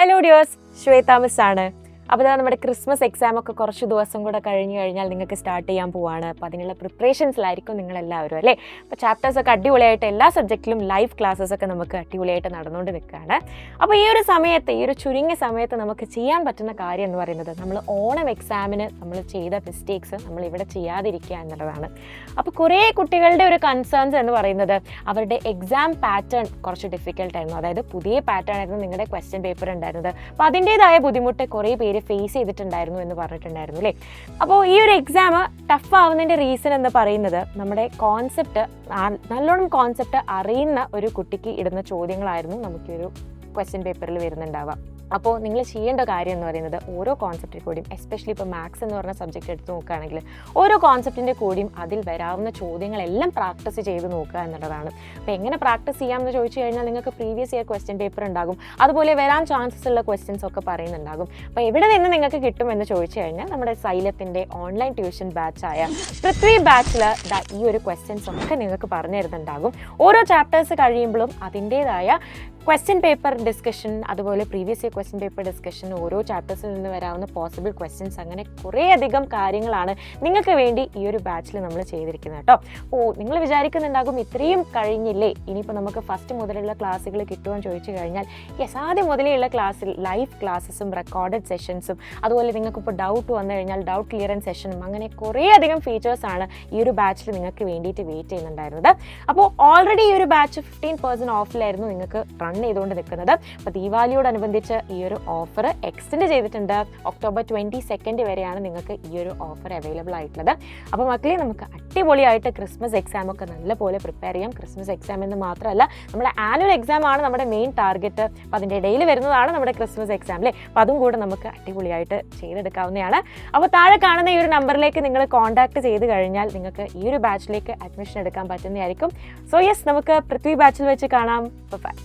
Hello dears, Shweta miss ആണ്. അപ്പോൾ നമ്മുടെ ക്രിസ്മസ് എക്സാം ഒക്കെ കുറച്ച് ദിവസം കൂടെ കഴിഞ്ഞ് കഴിഞ്ഞാൽ നിങ്ങൾക്ക് സ്റ്റാർട്ട് ചെയ്യാൻ പോവാണ്. അപ്പോൾ അതിനുള്ള പ്രിപ്പറേഷൻസിലായിരിക്കും നിങ്ങളെല്ലാവരും അല്ലേ. അപ്പോൾ ചാപ്റ്റേഴ്സൊക്കെ അടിപൊളിയായിട്ട് എല്ലാ സബ്ജക്റ്റിലും ലൈവ് ക്ലാസ്സസൊക്കെ നമുക്ക് അടിപൊളിയായിട്ട് നടന്നുകൊണ്ട് നിൽക്കുകയാണ്. അപ്പോൾ ഈ ഒരു ചുരുങ്ങിയ സമയത്ത് നമുക്ക് ചെയ്യാൻ പറ്റുന്ന കാര്യം എന്ന് പറയുന്നത് നമ്മൾ ഓണം എക്സാമിന് നമ്മൾ ചെയ്ത മിസ്റ്റേക്സ് നമ്മൾ ഇവിടെ ചെയ്യാതിരിക്കുക എന്നുള്ളതാണ്. അപ്പോൾ കുറേ കുട്ടികളുടെ ഒരു കൺസേൺസ് എന്ന് പറയുന്നത് അവരുടെ എക്സാം പാറ്റേൺ കുറച്ച് ഡിഫിക്കൽട്ടായിരുന്നു. അതായത് പുതിയ പാറ്റേൺ ആയിരുന്നു നിങ്ങളുടെ ക്വസ്റ്റ്യൻ പേപ്പർ ഉണ്ടായിരുന്നത്. അപ്പോൾ അതിൻ്റേതായ ബുദ്ധിമുട്ട് കുറേ പേര് ഫേസ് ചെയ്തിട്ടുണ്ടായിരുന്നു എന്ന് പറഞ്ഞിട്ടുണ്ടായിരുന്നു അല്ലേ. അപ്പോൾ ഈ ഒരു എക്സാം ടഫ് ആവുന്നതിൻ്റെ റീസൺ എന്ന് പറയുന്നത് നമ്മുടെ നല്ലോണം കോൺസെപ്റ്റ് അറിയുന്ന ഒരു കുട്ടിക്ക് ഇടുന്ന ചോദ്യങ്ങളായിരുന്നു നമുക്കൊരു ക്വസ്റ്റ്യൻ പേപ്പറിൽ വരുന്നുണ്ടാവുക. അപ്പോൾ നിങ്ങൾ ചെയ്യേണ്ട കാര്യം എന്ന് പറയുന്നത് ഓരോ കോൺസെപ്റ്റിൽ കൂടിയും, എസ്പെഷ്യലി ഇപ്പോൾ മാത്സ് എന്ന് പറഞ്ഞ സബ്ജക്റ്റ് എടുത്ത് നോക്കുകയാണെങ്കിൽ ഓരോ കോൺസെപ്റ്റിൻ്റെ കൂടിയും അതിൽ വരാവുന്ന ചോദ്യങ്ങളെല്ലാം പ്രാക്ടീസ് ചെയ്ത് നോക്കുക എന്നുള്ളതാണ്. അപ്പോൾ എങ്ങനെ പ്രാക്ടീസ് ചെയ്യാമെന്ന് ചോദിച്ചു കഴിഞ്ഞാൽ നിങ്ങൾക്ക് പ്രീവിയസ് ഇയർ ക്വസ്റ്റ്യൻ പേപ്പർ ഉണ്ടാകും, അതുപോലെ വരാൻ ചാൻസസ് ഉള്ള ക്വസ്റ്റ്യൻസ് ഒക്കെ പറയുന്നുണ്ടാകും. അപ്പോൾ എവിടെ നിന്ന് നിങ്ങൾക്ക് കിട്ടുമെന്ന് ചോദിച്ചു കഴിഞ്ഞാൽ നമ്മുടെ സൈലത്തിൻ്റെ ഓൺലൈൻ ട്യൂഷൻ ബാച്ചായ പൃഥ്വി ബാച്ചിൽ ഈ ഒരു ക്വസ്റ്റ്യൻസ് ഒക്കെ നിങ്ങൾക്ക് പറഞ്ഞു തരുന്നുണ്ടാകും. ഓരോ ചാപ്റ്റേഴ്സ് കഴിയുമ്പോഴും അതിൻ്റേതായ ക്വസ്റ്റ്യൻ പേപ്പർ ഡിസ്കഷൻ, അതുപോലെ previous year question paper discussion, ഓരോ ചാപ്റ്റേഴ്സിൽ നിന്ന് വരാവുന്ന പോസിബിൾ ക്വസ്റ്റ്യൻസ്, അങ്ങനെ കുറേയധികം കാര്യങ്ങളാണ് നിങ്ങൾക്ക് വേണ്ടി ഈ ഒരു ബാച്ചിൽ നമ്മൾ ചെയ്തിരിക്കുന്നത് കേട്ടോ. നിങ്ങൾ വിചാരിക്കുന്നുണ്ടാകും ഇത്രയും കഴിഞ്ഞില്ലേ, ഇനിയിപ്പോൾ നമുക്ക് ഫസ്റ്റ് മുതലുള്ള ക്ലാസ്സുകൾ കിട്ടുമെന്ന് ചോദിച്ചു കഴിഞ്ഞാൽ യെസ്, ആദ്യം മുതലുള്ള ക്ലാസ്സിൽ ലൈവ് ക്ലാസ്സസും റെക്കോർഡഡ് സെഷൻസും, അതുപോലെ നിങ്ങൾക്കിപ്പോൾ ഡൗട്ട് വന്നു കഴിഞ്ഞാൽ ഡൗട്ട് ക്ലിയറൻസ് സെഷനും, അങ്ങനെ കുറേയധികം ഫീച്ചേഴ്സാണ് ഈ ഒരു ബാച്ചിൽ നിങ്ങൾക്ക് വേണ്ടിയിട്ട് വെയിറ്റ് ചെയ്യുന്നുണ്ടായിരുന്നത്. അപ്പോൾ ഓൾറെഡി ഈ ഒരു ബാച്ച് 15% ഓഫിലായിരുന്നു നിങ്ങൾക്ക് റൺ ചെയ്തുകൊണ്ട് നിൽക്കുന്നത്. അപ്പോൾ ദീപാവലിയോടനുബന്ധിച്ച് ഈ ഒരു ഓഫർ എക്സ്റ്റെൻഡ് ചെയ്തിട്ടുണ്ട്. ഒക്ടോബർ 22 വരെയാണ് നിങ്ങൾക്ക് ഈ ഒരു ഓഫർ അവൈലബിൾ ആയിട്ടുള്ളത്. അപ്പോൾ മക്കളെ, നമുക്ക് അടിപൊളിയായിട്ട് ക്രിസ്മസ് എക്സാം ഒക്കെ നല്ലപോലെ പ്രിപ്പയർ ചെയ്യാം. ക്രിസ്മസ് എക്സാം എന്ന് മാത്രമല്ല, നമ്മുടെ ആനുവൽ എക്സാം ആണ് നമ്മുടെ മെയിൻ ടാർഗറ്റ്. അപ്പോൾ അതിൻ്റെ ഇടയിൽ വരുന്നതാണ് നമ്മുടെ ക്രിസ്മസ് എക്സാം അല്ലേ. അപ്പോൾ അതും കൂടെ നമുക്ക് അടിപൊളിയായിട്ട് ചെയ്തെടുക്കാവുന്നതാണ്. അപ്പോൾ താഴെ കാണുന്ന ഈ ഒരു നമ്പറിലേക്ക് നിങ്ങൾ കോൺടാക്ട് ചെയ്ത് കഴിഞ്ഞാൽ നിങ്ങൾക്ക് ഈ ഒരു ബാച്ചിലേക്ക് അഡ്മിഷൻ എടുക്കാൻ പറ്റുന്നതായിരിക്കും. സോ യെസ്, നമുക്ക് പൃഥ്വി ബാച്ചിൽ വെച്ച് കാണാം. ബൈ.